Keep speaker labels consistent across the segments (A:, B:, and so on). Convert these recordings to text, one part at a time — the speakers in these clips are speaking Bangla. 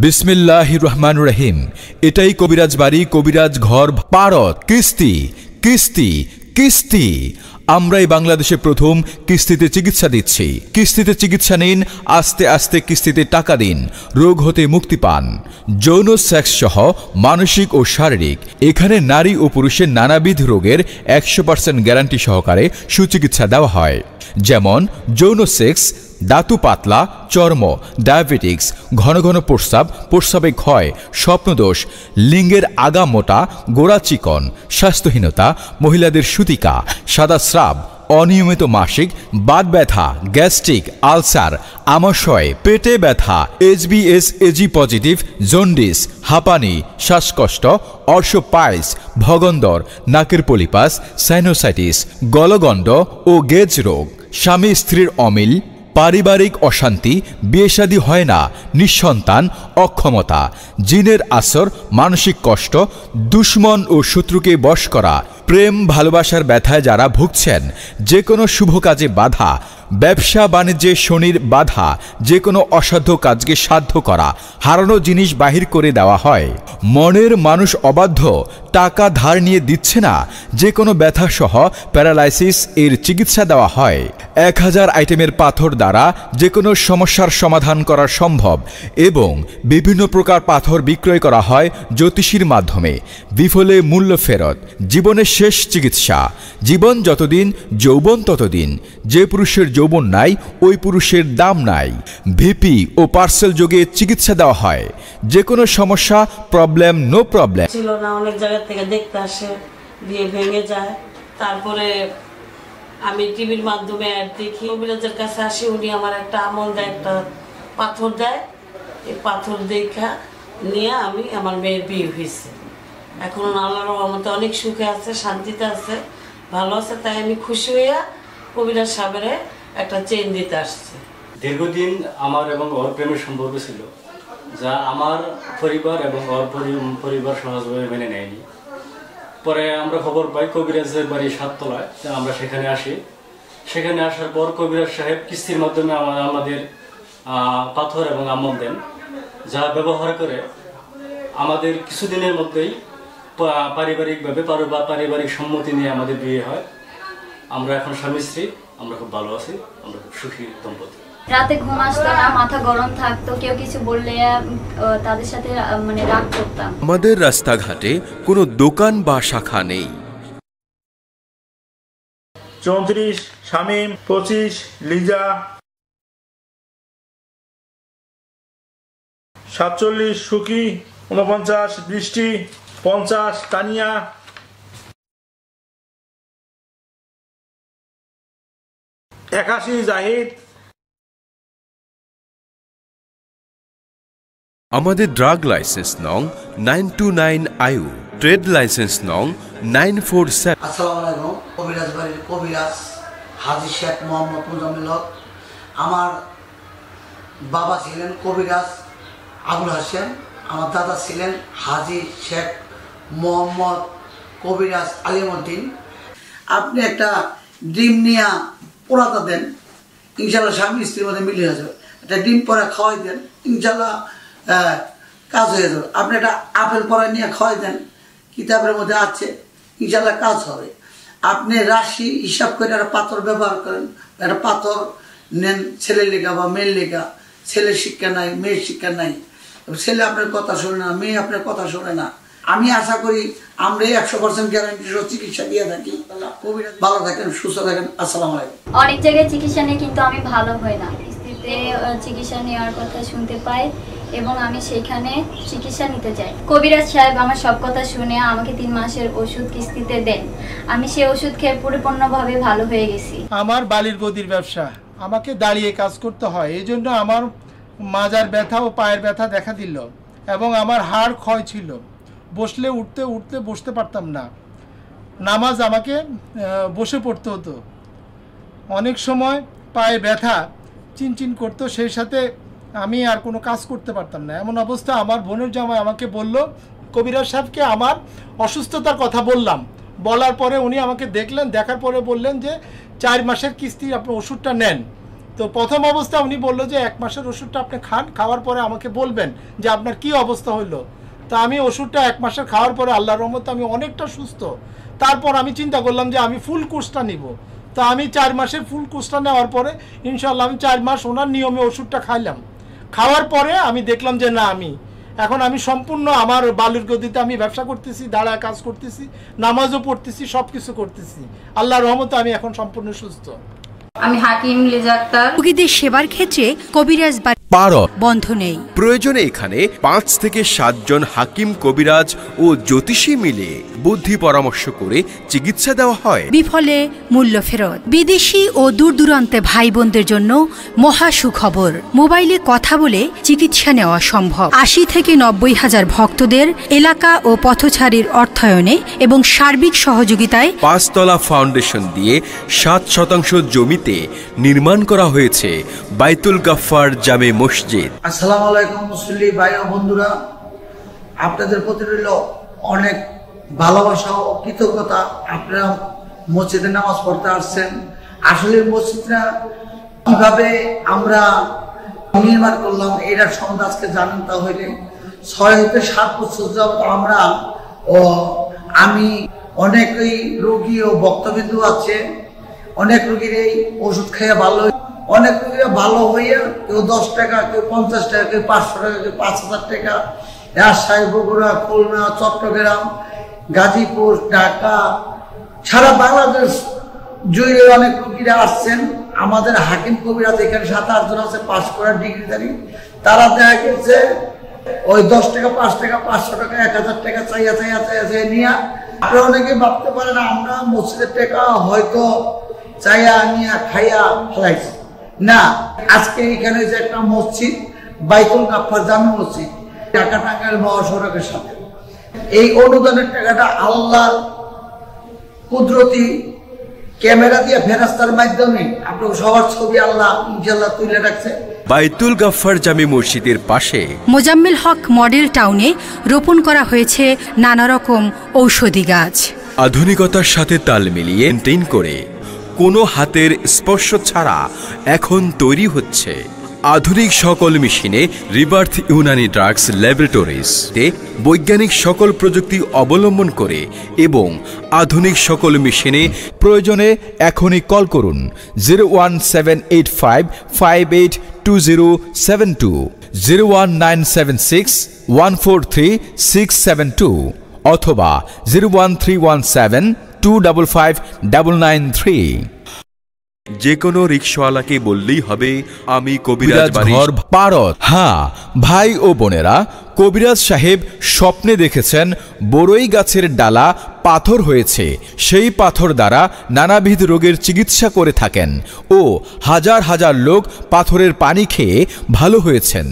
A: বিসমিল্লাহির রহমানির রহিম। এটাই কবিরাজ বাড়ি, কবিরাজ ঘর, পারত, কিস্তি কিস্তি কিস্তি। আমরাই বাংলাদেশে প্রথম কিস্তিতে চিকিৎসা দিচ্ছি। কিস্তিতে চিকিৎসা নিন, আস্তে আস্তে কিস্তিতে টাকা দিন, রোগ হতে মুক্তি পান। যৌন সেক্স সহ মানসিক ও শারীরিক, এখানে নারী ও পুরুষের নানাবিধ রোগের 100% গ্যারান্টি সহকারে সুচিকিৎসা দেওয়া হয়। যেমন যৌন সেক্স, দাঁতু পাতলা, চর্ম, ডায়াবেটিক্স, ঘন ঘন প্রস্রাব, প্রস্রাবে ক্ষয়, স্বপ্নদোষ, লিঙ্গের আগা মোটা, গোড়া চিকন, স্বাস্থ্যহীনতা, মহিলাদের সুতিকা, সাদা স্রাব, অনিয়মিত মাসিক, বাত ব্যথা, গ্যাস্ট্রিক, আলসার, আমাশয়, পেটে ব্যথা, HbS AG পজিটিভ, জন্ডিস, হাঁপানি, শ্বাসকষ্ট, অর্শোপাইলস, ভগন্দর, নাকের পলিপাস, সাইনোসাইটিস, গলগণ্ড ও গেজ রোগ, স্বামী স্ত্রীর অমিল, পারিবারিক অশান্তি, বিয়ে শাদী হয় না, নিঃসন্তান, অক্ষমতা, জিনের আসর, মানসিক কষ্ট, দুশ্মন ও শত্রুকে বশ করা, প্রেম ভালোবাসার ব্যথায় যারা ভুগছেন, যে কোনো শুভ কাজে বাধা, ব্যবসা বাণিজ্যে শনির বাধা, যে কোনো অসাধ্য কাজকে সাধ্য করা, হারানো জিনিস বাহির করে দেওয়া হয়। মনের মানুষ অবাধ্য, টাকা ধার নিয়ে দিচ্ছে না, যে কোনো ব্যথা সহ প্যারালাইসিস এর চিকিৎসা দেওয়া হয়। 1000 আইটেমের পাথর দ্বারা যে কোনো সমস্যার সমাধান করা সম্ভব এবং বিভিন্ন প্রকার পাথর বিক্রয় করা হয় জ্যোতিষীর মাধ্যমে। বিফলে মূল্য ফেরত, জীবনের শেষ চিকিৎসা। জীবন যতদিন যৌবন ততদিন। যে পুরুষের যৌবন নাই, ওই পুরুষের দাম নাই। ভিপি ও পার্সেল যোগে চিকিৎসা দেওয়া হয়। যে কোনো সমস্যা, প্রবলেম, নো প্রবলেম
B: ছিল না। অনেক জায়গা থেকে দেখতে আসে, বিয়ে ভেঙে যায়। তারপরে আমি টিভির মাধ্যমে অ্যাড দেখি, কবিরাজের কাছে আসি, উনি আমার একটা আমল দেয়, একটা পাথর দেয়। এই পাথর দেখা নিয়ে আমি আমার মেয়ের বিয়ে হয়েছে। এখন আল্লাহর রহমতে অনেক সুখে আছে, শান্তিতে আছে, ভালো আছে। তাই আমি খুশি হইয়া কবিরাজ সাহেবের একটা চেইন দিতে আসছি।
C: দীর্ঘদিন আমার এবং ওর প্রেমের সম্পর্ক ছিল, যা আমার পরিবার এবং ওর পরিবার সহজভাবে মেনে নেয়নি। পরে আমরা খবর পাই কবিরাজের বাড়ি 7 তলায়, আমরা সেখানে আসি। সেখানে আসার পর কবিরাজ সাহেব কিস্তির মাধ্যমে আমাদের পাথর এবং আমল দেন, যা ব্যবহার করে আমাদের কিছুদিনের মধ্যেই পারিবারিকভাবে পারিবারিক সম্মতি নিয়ে আমাদের বিয়ে হয়। আমরা এখন স্বামী স্ত্রী, আমরা খুব ভালো আছি, আমরা খুব সুখী দম্পতি।
D: রাতে ঘুম আসতো না, মাথা গরম থাকতো, কেউ কিছু বললে তাদের সাথে রাগ করতাম।
A: আমাদের রাস্তাঘাটে কোনো দোকান বা শাখা নেই।
E: 34 শামীম, 25 লিজা, 47 সুকি, 49 বৃষ্টি, 50 তানিয়া, 81 জাহিদ।
A: আমাদের ড্রাগ লাইসেন্স নং 929 আয়ু, ট্রেড লাইসেন্স নং 947।
F: আসসালামু আলাইকুম। কবিরাজ বাড়ির কবিরাজ হাজী শেখ মোহাম্মদ মুজাম্মিল হক। আমার বাবা ছিলেন কবিরাজ আবুল হাসেম, আমার দাদা ছিলেন হাজী শেখ মোহাম্মদ কবিরাজ আলিমউদ্দিন। আপনি একটা ডিম নিয়ে পোড়াতে দেন, ইনশাল্লাহ স্বামী স্ত্রীর মধ্যে মিলে যাবে। একটা ডিম পরে খাওয়াই দেন, ইনশাল্লাহ কাজ হয়ে যাবে। আপনি একটা আপেল পরে নিয়ে খাওয়াই দেন, কিতাবের মধ্যে আছে, ইনশাল্লাহ কাজ হবে। আপনি রাশি হিসাব করে একটা পাথর ব্যবহার করেন, একটা পাথর নেন ছেলের লেখা বা মেয়ের লেখা। ছেলের শিক্ষা নাই, মেয়ের শিক্ষা নাই, ছেলে আপনার কথা শোনে না, মেয়ে আপনার কথা শোনে না। আমি আশা করি আমরা 100% গ্যারান্টি সহ চিকিৎসা দিয়ে থাকি। ভালো থাকেন, সুস্থ থাকেন। আসসালামু আলাইকুম।
D: অনেক জায়গায় চিকিৎসা নিয়ে কিন্তু আমি ভালো হই না। স্ত্রীতে চিকিৎসা নেওয়ার কথা শুনতে পাই এবং আমি সেখানে চিকিৎসা নিতে যাই। কবিরাজ সাহেব আমার সব কথা শুনে আমাকে 3 মাসের ওষুধ কিস্তিতে দেন। আমি সেই ওষুধ খেয়ে পরিপূর্ণভাবে ভালো হয়ে গেছি।
G: আমার বালির গদির ব্যবসা, আমাকে দাঁড়িয়ে কাজ করতে হয়, এই জন্য আমার মাজার ব্যথা ও পায়ের ব্যথা দেখা দিল এবং আমার হাড় ক্ষয় ছিল। বসলে উঠতে উঠতে বসতে পারতাম না। নামাজ আমাকে বসে পড়তে হতো। অনেক সময় পায়ে ব্যথা চিনচিন করতো, সেই সাথে আমি আর কোনো কাজ করতে পারতাম না। এমন অবস্থা আমার বোনের জামাই আমাকে বলল, কবিরাজ সাহেবকে আমার অসুস্থতার কথা বললাম। বলার পরে উনি আমাকে দেখলেন, দেখার পরে বললেন যে 4 মাসের কিস্তি আপনি ওষুধটা নেন। তো প্রথম অবস্থায় উনি বললো যে 1 মাসের ওষুধটা আপনি খান, খাওয়ার পরে আমাকে বলবেন যে আপনার কি অবস্থা হইলো। তো আমি ওষুধটা 1 মাসের খাওয়ার পরে আল্লাহর রহমতে আমি অনেকটা সুস্থ। তারপর আমি চিন্তা করলাম যে আমি ফুল কোর্সটা নিব। তো আমি 4 মাসের ফুল কোর্সটা নেওয়ার পরে ইনশাআল্লাহ আমি 4 মাস ওনার নিয়মে ওষুধটা খাইলাম। খাওয়ার পরে আমি দেখলাম যে না, এখন আমি সম্পূর্ণ আমার বালুর গদিতে আমি ব্যবসা করতেছি, দাঁড়ায় কাজ করতেছি, নামাজও পড়তেছি, সব কিছু করতেছি। আল্লাহর রহমতে আমি এখন সম্পূর্ণ সুস্থ।
H: আমি হাকিম লিজা আক্তার।
I: রোগীদের সেবার ক্ষেত্রে কবিরাজ
A: পারদ
I: বন্ধ নেই।
J: প্রয়োজনে এখানে 5 থেকে 7 জন হাকিম, কবিরাজ ও জ্যোতিষী মিলে বুদ্ধি পরামর্শ করে চিকিৎসা দেওয়া হয়।
I: বিফলে মূল্য ফেরত। বিদেশি ও দূর দূরান্তে ভাই বোনদের জন্য মহা সুখবর, মোবাইলে কথা বলে চিকিৎসা নেওয়া সম্ভব। 80 থেকে 90 হাজার ভক্তদের এলাকা ও পথচারীর অর্থায়নে এবং সার্বিক সহযোগিতায়
J: 5 তলা ফাউন্ডেশন দিয়ে 7% জমিতে নির্মাণ করা হয়েছে বাইতুল গাফফার জামে মসজিদ।
F: আসসালামু আলাইকুম মুসল্লি ভাই ও বন্ধুরা, আপনাদের প্রতি রইল অনেক ভালোবাসা ও কৃতজ্ঞতা। আপনারা মসজিদে নামাজ পড়তে আসছেন। আসলে মসজিদটা কিভাবে আমরা নির্মাণ করলাম এটার সম্বন্ধে আজকে জানেন। তা হইলে 6 থেকে 7 বছর যাবত আমরা আমি অনেকই রোগী ও ভক্তবিন্দু আছে, অনেক রোগীর এই ওষুধ খাইয়া ভালো, অনেক রোগীরা ভালো হইয়া কেউ 10 টাকা, কেউ 50 টাকা, কেউ 500 টাকা, কেউ 5000 টাকা, রাজশাহী, বগুড়া, খুলনা, চট্টগ্রাম, গাজীপুর, ঢাকা, সারা বাংলাদেশ জুড়ে অনেক রোগীরা আসছেন। আমাদের হাকিম কবিরাজ এখানে 7-8 জন আছে পাস করার ডিগ্রিধারী। তারা দেখা গেছে ওই 10 টাকা, 5 টাকা, 500 টাকা, 1000 টাকা চাইয়া নিয়ে। আপনারা অনেকে ভাবতে পারেন আমরা মসজিদের টাকা হয়তো চাইয়া নিয়ে খাইয়া ফেলাইছি। না, আজকে এখানে যে একটা মসজিদ বাইতুল গাফফার জামে মসজিদ, ঢাকা টাঙ্গাইল মহাসড়কের সাথে, এই অনুদানের টাকাটা আল্লাহর কুদরতি ক্যামেরা দিয়ে ফেরেশতার মাধ্যমে আপনার সবার ছবি আল্লাহ ইনশাআল্লাহ তুলে রাখছে।
J: বাইতুল গাফফার জামে মসজিদের পাশে
I: মোজাম্মেল হক মডেল টাউনে রোপণ করা হয়েছে নানা রকম ঔষধি গাছ।
J: আধুনিকতার সাথে তাল মিলিয়ে মেইনটেইন করে কোনো হাতের স্পর্শ ছাড়া এখন তৈরি হচ্ছে আধুনিক সকল মেশিনে রিবার্থ ইউনানি ড্রাগস ল্যাবরেটরিজ বৈজ্ঞানিক সকল প্রযুক্তি অবলম্বন করে এবং আধুনিক সকল মেশিনে
A: প্রয়োজনে এখনই কল করুন 01785582072, 01976143672 অথবা 01317255993।
J: যে কোনো রিকশাওয়ালাকে বললেই হবে আমি কবিরাজ
A: ঘর পারদ। হ্যাঁ ভাই ও বোনেরা, কবিরাজ সাহেব স্বপ্নে দেখেছেন বড়ই গাছের ডালা পাথর হয়েছে, সেই পাথর দ্বারা নানাবিধ রোগের চিকিৎসা করে থাকেন ও হাজার হাজার লোক পাথরের পানি খেয়ে ভালো হয়েছেন।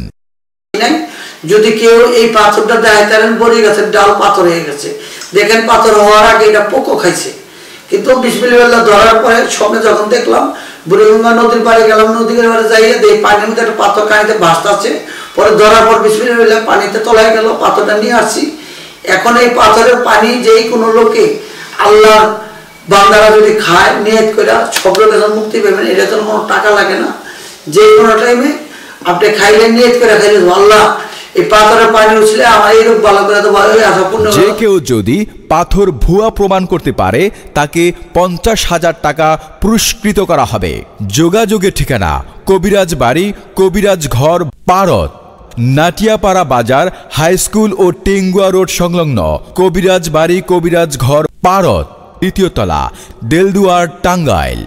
F: যদি কেউ এই পাথরটা দেখায় তাহলে বড়ই গাছের ডাল পাথর হয়ে গেছে, দেখেন পাথর হওয়ার আগে এটা পোকো খাইছে। কিন্তু বিসমিল্লাহ ধরার পরে স্বপ্নে যখন দেখলাম বুড়িগঙ্গা নদীর পাড়ে গেলাম, নদীর পাড়ে যাইয়ে দেখি পানির মধ্যে একটা পাথর কানিতে ভাসতে। পরে ধরার পর বিসমিল্লাহ পানিতে তলায় গেল, পাথরটা নিয়ে আসছি। এখন এই পাথরের পানি যেই কোনো লোকে আল্লাহর বান্দারা যদি খায় নিয়ত করে সব লোকের মুক্তি পাবেন। এটা তো কোনো টাকা লাগে না, যে কোনো টাইমে আপনি খাইলে নিয়ত করে খাইলে আল্লাহ এই পাথরের পানি উঠলে আমার এই রোগ ভালো করে দেবো।
A: যে কেউ যদি পাথর ভুয়া প্রমাণ করতে পারে তাকে 50,000 টাকা পুরস্কৃত করা হবে। যোগাযোগের ঠিকানা কবিরাজ বাড়ি, কবিরাজ ঘর, পারদ, নাটিয়াপাড়া বাজার, হাই স্কুল ও টেঙ্গুয়া রোড সংলগ্ন কবিরাজ বাড়ি, কবিরাজ ঘর, পারদ, 2য় তলা, দেলদুয়ার, টাঙ্গাইল।